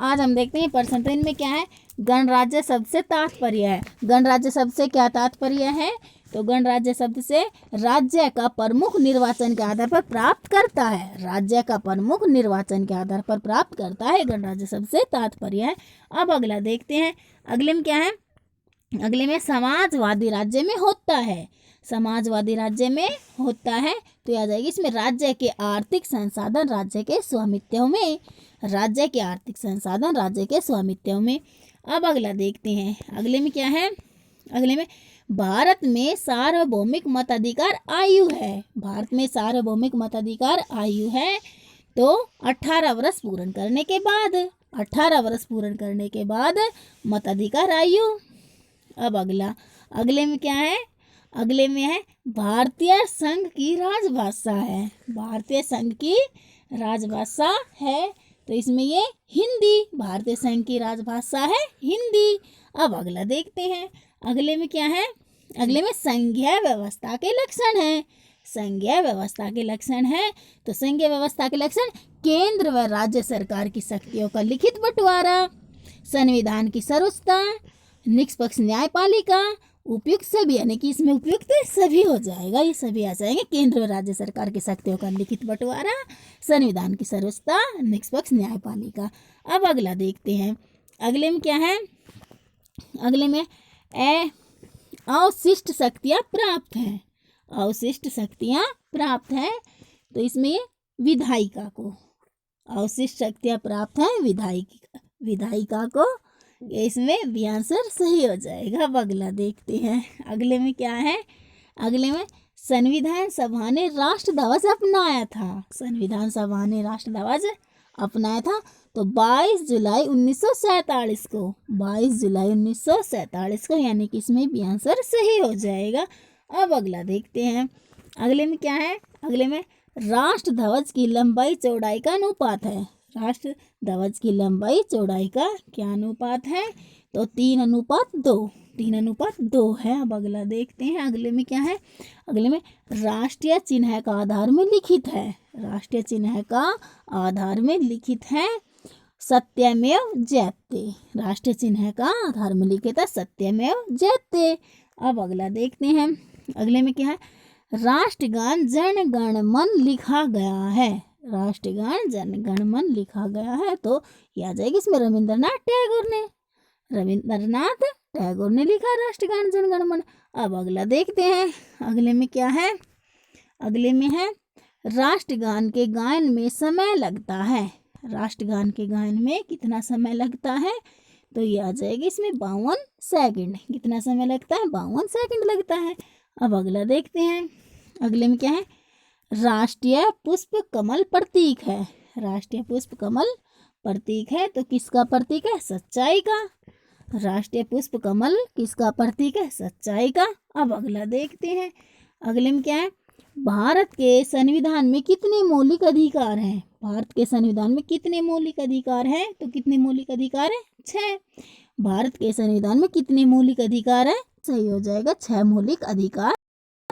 आज हम देखते हैं प्रश्न। तो इनमें क्या है, गणराज्य शब्द से तात्पर्य है। गणराज्य शब्द से क्या तात्पर्य है, तो गणराज्य शब्द से राज्य का प्रमुख निर्वाचन के आधार पर प्राप्त करता है। राज्य का प्रमुख निर्वाचन के आधार पर प्राप्त करता है, गणराज्य शब्द से तात्पर्य है। अब अगला देखते हैं, अगले में क्या है, अगले में समाजवादी राज्य में होता है। समाजवादी राज्य में होता है तो आ जाएगी इसमें राज्य के आर्थिक संसाधन राज्य के स्वामित्व में। राज्य के आर्थिक संसाधन राज्य के स्वामित्व में। अब अगला देखते हैं, अगले में क्या है, अगले में भारत में सार्वभौमिक मताधिकार आयु है। भारत में सार्वभौमिक मताधिकार आयु है तो 18 वर्ष पूर्ण करने के बाद, 18 वर्ष पूर्ण करने के बाद मताधिकार आयु। अब अगला, अगले में क्या है, अगले में है भारतीय संघ की राजभाषा है। भारतीय संघ की राजभाषा है तो इसमें ये हिंदी, भारतीय संघ की राजभाषा है हिंदी। अब अगला देखते हैं, अगले में क्या है, अगले में संघीय व्यवस्था के लक्षण है। संघीय व्यवस्था के लक्षण है तो संघीय व्यवस्था के लक्षण केंद्र व राज्य सरकार की शक्तियों का लिखित बंटवारा, संविधान की सर्वोच्चता, निष्पक्ष न्यायपालिका, उपयुक्त सभी, यानी कि इसमें उपयुक्त सभी हो जाएगा, ये सभी आ जाएंगे। केंद्र व राज्य सरकार की शक्तियों का लिखित बंटवारा, संविधान की सर्वोच्चता, निष्पक्ष न्यायपालिका। अब अगला देखते हैं, अगले में क्या है, अगले में अवशिष्ट शक्तियाँ प्राप्त हैं। अवशिष्ट शक्तियाँ प्राप्त हैं तो इसमें ये विधायिका को, अवशिष्ट शक्तियाँ प्राप्त हैं विधायिका को, इसमें भी आंसर सही हो जाएगा। अब अगला देखते हैं, अगले में क्या है, अगले में संविधान सभा ने राष्ट्र ध्वज अपनाया था। संविधान सभा ने राष्ट्र ध्वज अपनाया था तो 22 जुलाई 1947 को, 22 जुलाई 1947 को, यानी कि इसमें भी आंसर सही हो जाएगा। अब अगला देखते हैं, अगले में क्या है, अगले में राष्ट्र ध्वज की लंबाई चौड़ाई का अनुपात है। राष्ट्र ध्वज की लंबाई चौड़ाई का क्या अनुपात है, तो 3:2, 3:2 है। अब अगला देखते हैं, अगले में क्या है, अगले में राष्ट्रीय चिन्ह का आधार में लिखित है। राष्ट्रीय चिन्ह का आधार में लिखित है सत्यमेव जयते। राष्ट्रीय चिन्ह का आधार में लिखित है सत्यमेव जयते। अब अगला देखते हैं, अगले में क्या है, राष्ट्रगान जन गण मन लिखा गया है। राष्ट्रगान जन गण मन लिखा गया है तो ये आ जाएगी इसमें रविंद्रनाथ टैगोर ने लिखा राष्ट्रगान जन गण मन। अब अगला देखते हैं, अगले में क्या है, अगले में है राष्ट्रगान के गायन में समय लगता है। राष्ट्रगान के गायन में कितना समय लगता है, तो ये आ जाएगी इसमें 52 सेकंड। कितना समय लगता है, 52 सेकंड लगता है। अब अगला देखते हैं, अगले में क्या है, राष्ट्रीय पुष्प कमल प्रतीक है। राष्ट्रीय पुष्प कमल प्रतीक है तो किसका प्रतीक है, सच्चाई का। राष्ट्रीय पुष्प कमल किसका प्रतीक है, सच्चाई का। अब अगला देखते हैं, अगले में क्या है, भारत के संविधान में कितने मौलिक अधिकार हैं। भारत के संविधान में कितने मौलिक अधिकार हैं, तो कितने मौलिक अधिकार हैं, 6। भारत के संविधान में कितने मौलिक अधिकार हैं, सही हो जाएगा 6 मौलिक अधिकार।